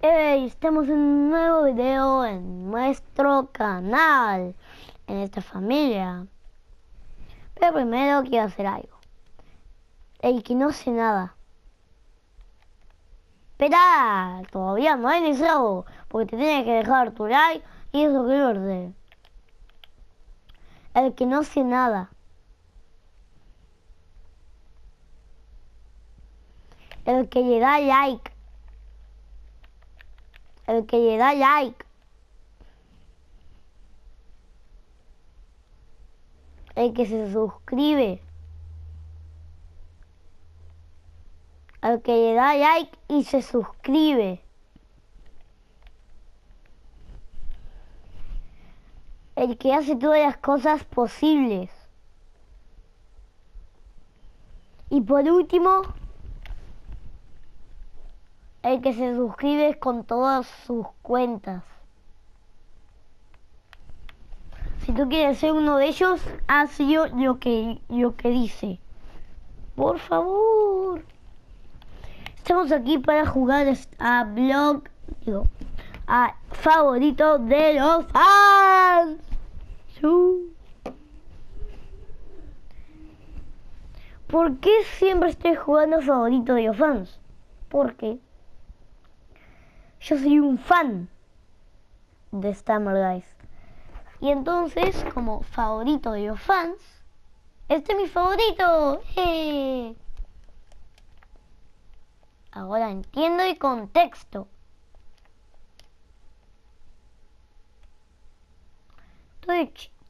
Hey, estamos en un nuevo video en nuestro canal, en esta familia. Pero primero quiero hacer algo. El que no sé nada. Espera, todavía no he iniciado, porque te tienes que dejar tu like y suscribirte. El que no sé nada. El que le da like. El que le da like. El que se suscribe. El que le da like y se suscribe. El que hace todas las cosas posibles. Y por último, el que se suscribe con todas sus cuentas. Si tú quieres ser uno de ellos, haz lo que dice. Por favor. Estamos aquí para jugar a a favorito de los fans. ¿Por qué siempre estoy jugando a favorito de los fans? Porque yo soy un fan de Summer Guys. Y entonces, como favorito de los fans, este es mi favorito. Ahora entiendo el contexto.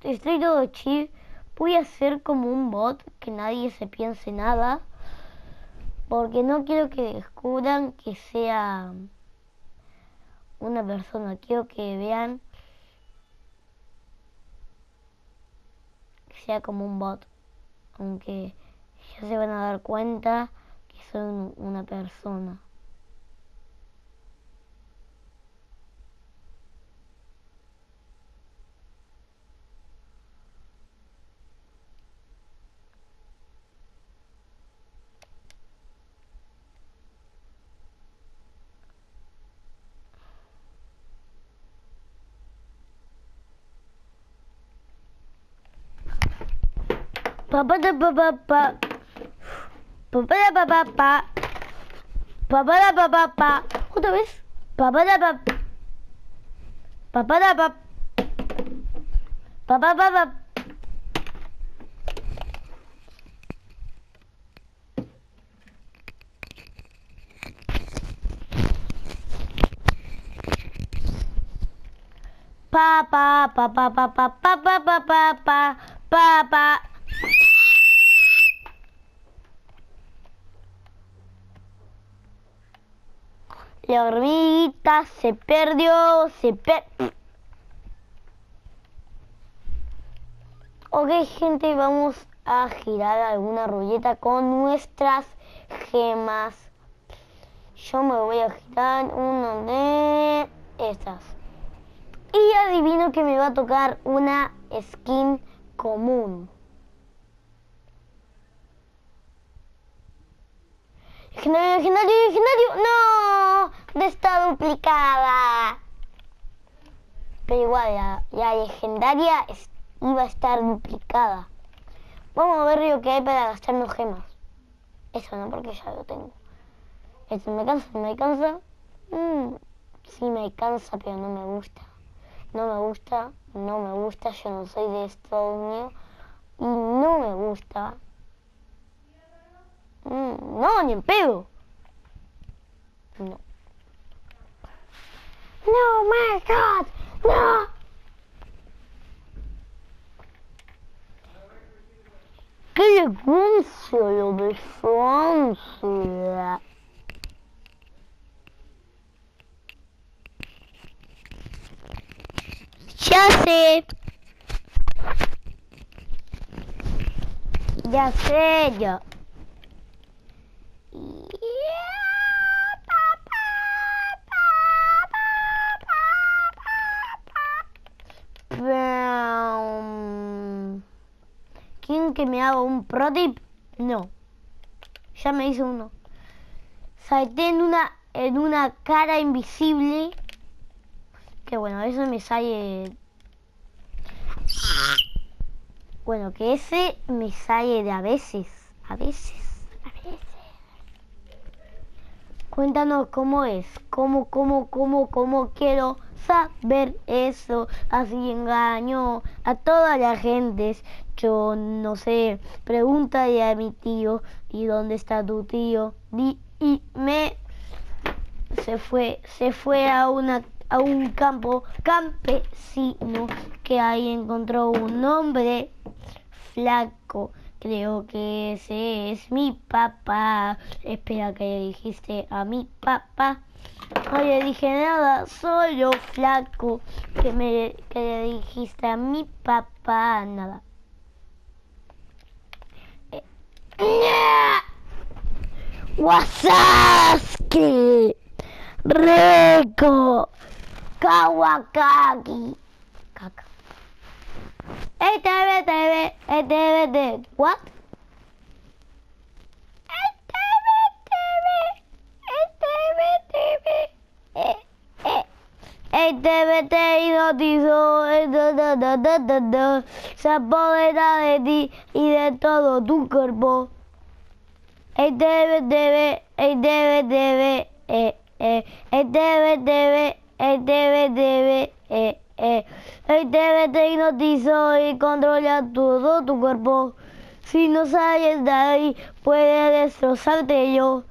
Estoy todo chill. Voy a hacer como un bot que nadie se piense nada. Porque no quiero que descubran que sea una persona. Quiero que vean que sea como un bot. Aunque ya se van a dar cuenta que soy una persona. Papá da papá pa. Papá da papá pa. Papá da papá pa. Otra vez. Papá da papá. Papá da papá. Papá papá. Papá papá papá papá papá papá. La hormiguita se perdió, Ok, gente, vamos a girar alguna ruleta con nuestras gemas. Yo me voy a girar una de estas. Y adivino que me va a tocar una skin común. Legendario, no, está duplicada. Pero igual, la legendaria iba a estar duplicada. Vamos a ver lo que hay para gastarnos gemas. Eso no, porque ya lo tengo. Esto me cansa, no me alcanza. Sí me alcanza, pero no me gusta. No me gusta, yo no soy de Estados Unidos. Y no me gusta. No, ni en pedo. No. No, my God, no. ¡Qué elegancia lo de Francia! Ya sé. Ya sé yo. ¿Quieren que me haga un pro tip? No. Ya me hice uno. Salté en una en una cara invisible. Que bueno, eso me sale... Bueno, que ese me sale de a veces. A veces. Cuéntanos cómo es, cómo quiero saber eso. Así engaño a toda la gente. Yo no sé, pregúntale a mi tío. ¿Y dónde está tu tío? Se fue a un campo campesino que ahí encontró un hombre flaco. Creo que ese es mi papá. Espera, que le dijiste a mi papá. No le dije nada, solo flaco. Que le dijiste a mi papá, nada. Wasaski Rico Kawakaki Caca. What? TVT hipnotizó, se apodera de ti y de todo tu cuerpo. TVT hipnotizó y controla todo tu cuerpo. Si no sales de ahí, puede destrozarte yo.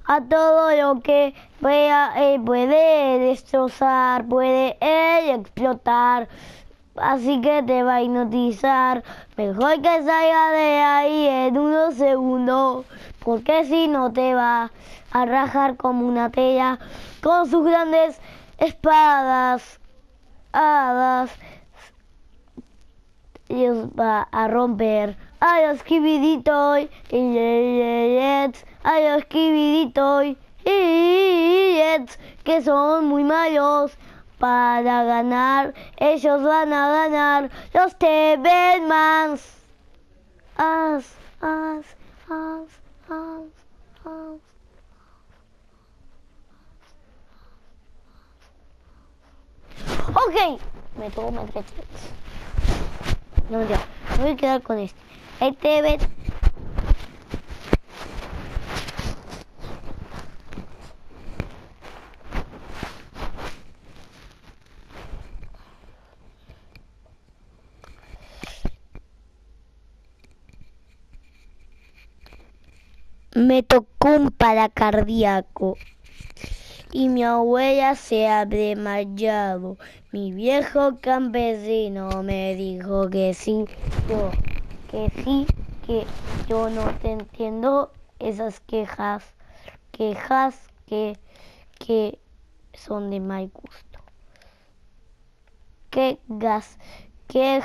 A todo lo que vea, puede destrozar, puede explotar. Así que te va a hipnotizar. Mejor que salga de ahí en unos segundos, porque si no te va a rajar como una tela con sus grandes espadas, hadas. Y os va a romper a los Kibiditoy a los Kibiditoy que son muy malos. Para ganar, ellos van a ganar los Tebelmans. Ok, me tomo el Netflix. No, ya, me voy a quedar con este. El TV. Me tocó un paracardíaco y mi abuela se ha desmayado. Mi viejo campesino me dijo que sí, que yo no te entiendo esas quejas que son de mal gusto. Quejas, que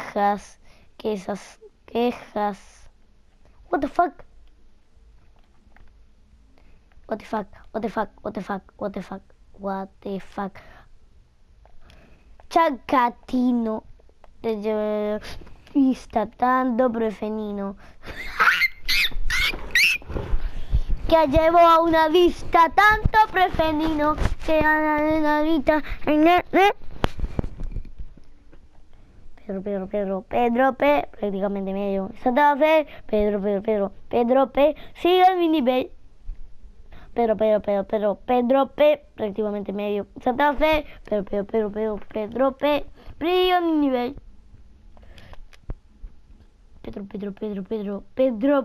esas quejas. What the fuck? What the fuck? Chacatino. Está tanto prefenino. Que llevo a una vista tanto prefenino que a la vista. Pedro P, prácticamente medio. Santa Fe, Pedro P, sigue mi nivel. Pedro P, prácticamente medio. Santa Fe, Pedro P, brillo mi nivel. Pedro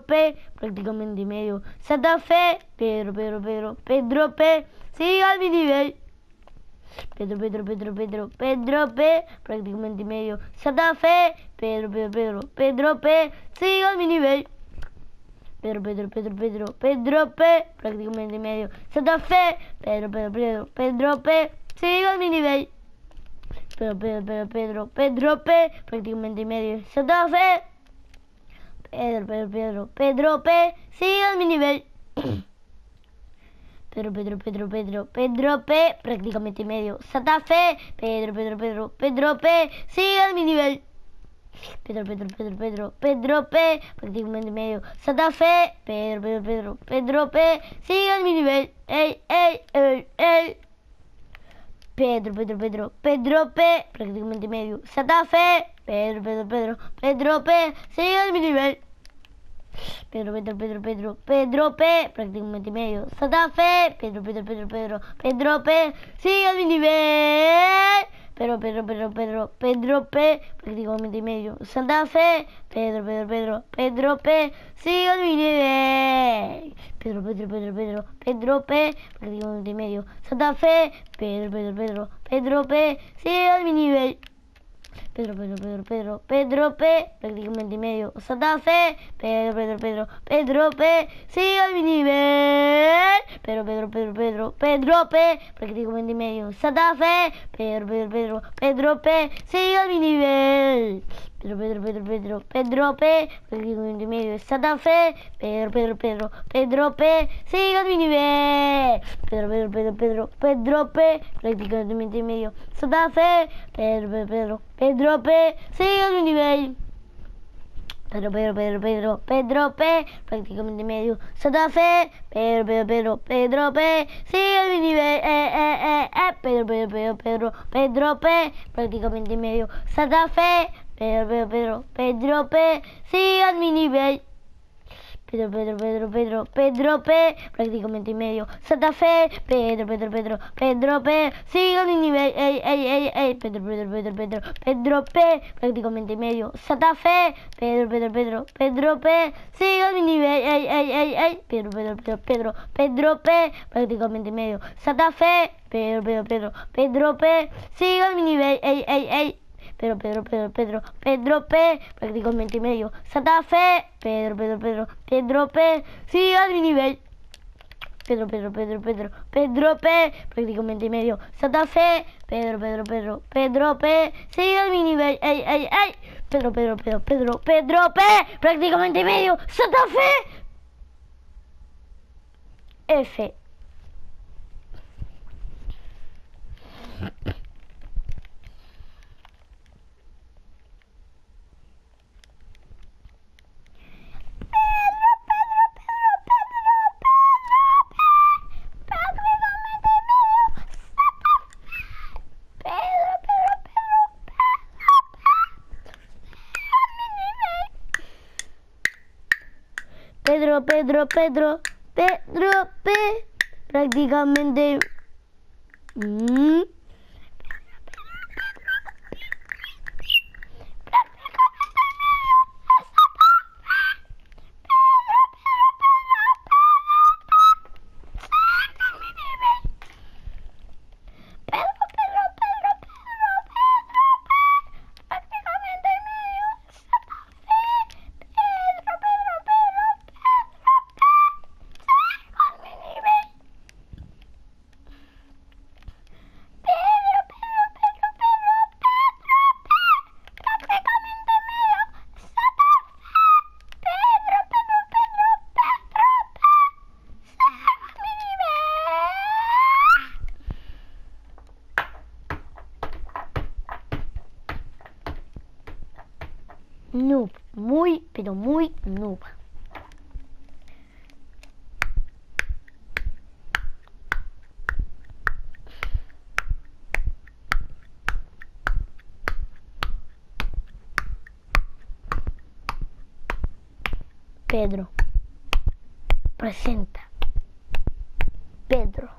P, prácticamente medio. Santa Fe, Pedro P, siga mi nivel. Pedro P, prácticamente medio. Santa Fe, Pedro P, siga mi nivel. Pedro P, prácticamente medio. Santa Fe, Pedro P, siga mi nivel. Pedro P, prácticamente medio. Santa Fe, Pedro P, siga mi nivel. Pedro P, prácticamente medio. Santa Fe, Pedro P, siga mi nivel. Pedro, Pedro, Pedro, Pedro, Pedro P, prácticamente medio. Santa Fe, Pedro, Pedro, Pedro, Pedro P, sigue mi nivel. Ey, ey, ey, ey. Pedro, Pedro, Pedro, Pedro P, prácticamente medio. Santa Fe, Pedro, Pedro, Pedro, Pedro P, sigue mi nivel. Pedro, Pedro, Pedro, Pedro, Pedro P, prácticamente medio. Santa Fe, Pedro, Pedro, Pedro, Pedro, Pedro P, sigue mi nivel. Pedro, Pedro, Pedro, Pedro, Pedro P, prácticamente medio. Santa Fe, Pedro, Pedro, Pedro, Pedro P, sigue mi nivel. Pedro, Pedro, Pedro, Pedro, Pedro P, prácticamente medio. Santa Fe, Pedro, Pedro, Pedro, Pedro P, sigue mi nivel. Pedro, Pedro, Pedro, Pedro, Pedro P, prácticamente medio. Santa Fe, Pedro, Pedro, Pedro, Pedro P, sigue mi nivel. Pedro, Pedro, Pedro, Pedro, Pedro P, prácticamente medio. Santa Fe, Pedro, Pedro, Pedro, Pedro P, sigue mi nivel. Pedro, Pedro, Pedro, Pedro, Pedro P, prácticamente medio. Santa Fe, Pedro, Pedro, Pedro, Pedro P, sigue mi nivel. Pedro, Pedro, Pedro, Pedro, Pedro P, prácticamente medio. Santa Fe, Pedro, Pedro, Pedro, Pedro P, sigue mi nivel. Pedro, Pedro, Pedro, Pedro, Pedro P, prácticamente medio. Santa Fe, Pedro, Pedro, Pedro, Pedro P, sigue mi nivel. Pedro, Pedro, Pedro, Pedro, Pedro P, prácticamente medio. Santa Fe, Pedro, Pedro, Pedro, Pedro P, sigue mi nivel. Pedro, Pedro, Pedro, Pedro, Pedro P, prácticamente medio. Santa Fe, Pedro, Pedro, Pedro, Pedro P, sigue mi nivel. Ey, ey, ey, ey. Pedro, Pedro, Pedro, Pedro, Pedro P, prácticamente medio. Santa Fe, Pedro, Pedro, Pedro, Pedro P, sigue mi nivel. Ey, ey, ey, ey. Pedro, Pedro, Pedro, Pedro, Pedro P, prácticamente medio. Santa Fe, Pedro, Pedro, Pedro, Pedro P, sigue mi nivel. Ey, ey, ey. Pedro, Pedro, Pedro, Pedro, Pedro P, prácticamente medio. Santa Fe, Pedro, Pedro, Pedro, Pedro P, sigue mi nivel. Pedro, Pedro, Pedro, Pedro, Pedro P, prácticamente medio. Santa Fe, Pedro, Pedro, Pedro, Pedro P, sigue mi nivel. Ey, ey, ey. Pedro, Pedro, Pedro, Pedro, Pedro P, prácticamente medio. Santa Fe, F. Pedro, Pedro, Pedro, Pedro P, prácticamente noob, muy, pero muy noob. Pedro, presenta. Pedro.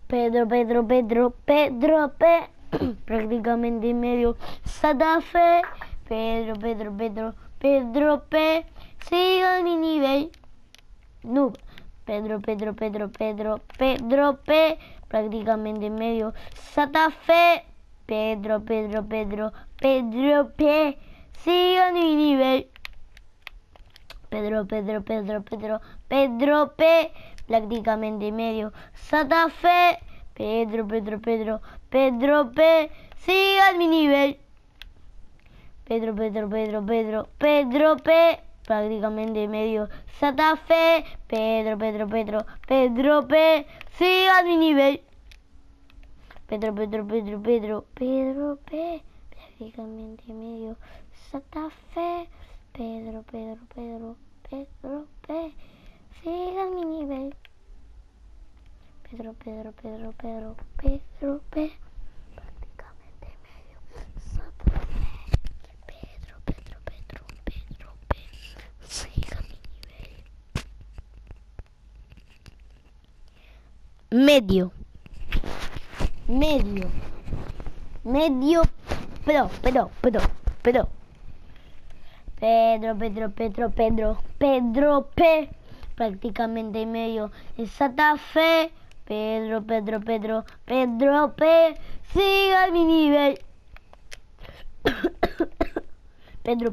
Pedro, Pedro, Pedro, Pedro P, prácticamente medio. Santa Fe, Pedro, Pedro, Pedro, Pedro P, sigue mi nivel. Noob. Pedro, Pedro, Pedro, Pedro, Pedro P, prácticamente medio. Santa Fe, Pedro, Pedro, Pedro, Pedro P, sigue mi nivel. Pedro, Pedro, Pedro, Pedro, Pedro P, prácticamente medio. Santa Fe, Pedro, Pedro, Pedro, Pedro P, sigue mi nivel. Pedro, Pedro, Pedro, Pedro, Pedro P, prácticamente medio. Santa Fe, Pedro, Pedro, Pedro, Pedro P, sigue mi nivel. Pedro, P, prácticamente medio, Santa Fe, Pedro, P, sigan mi nivel. Pedro, P, prácticamente medio, Santa Fe, Pedro, P, sigan mi nivel. Medio, pero, Pedro, P, prácticamente medio, Santa Fe, Pedro, P, siga mi nivel. Pedro,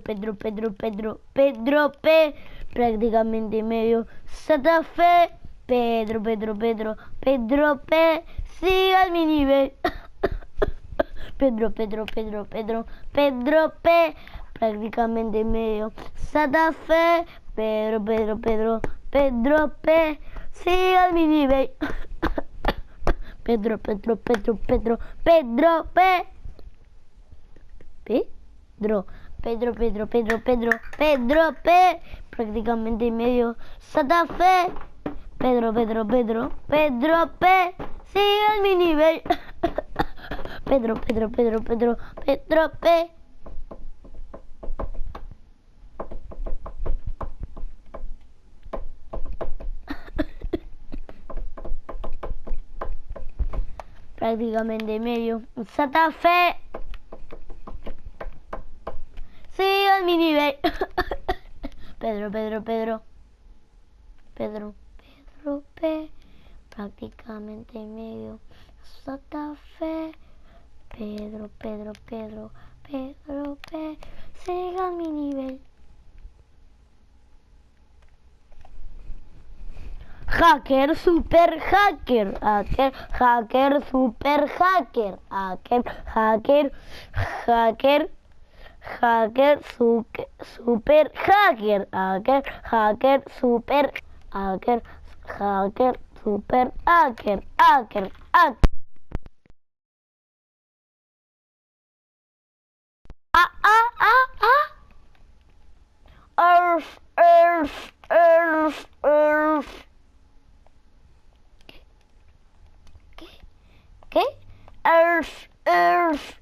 P, prácticamente medio, Santa Fe, Pedro, P, siga mi nivel. Pedro, P, prácticamente medio, Santa Fe, Pedro, P, siga mi nivel. Pedro, P, P, prácticamente medio, Santa Fe, Pedro, P, siga mi nivel. Pedro, P. Prácticamente medio, Santa Fe, siga mi nivel. Pedro, P, prácticamente medio, Santa Fe, Pedro, P, siga mi nivel. Hacker, super hacker, super hacker, super hacker, super hacker. Earth. ¿Qué? Earth. Earth.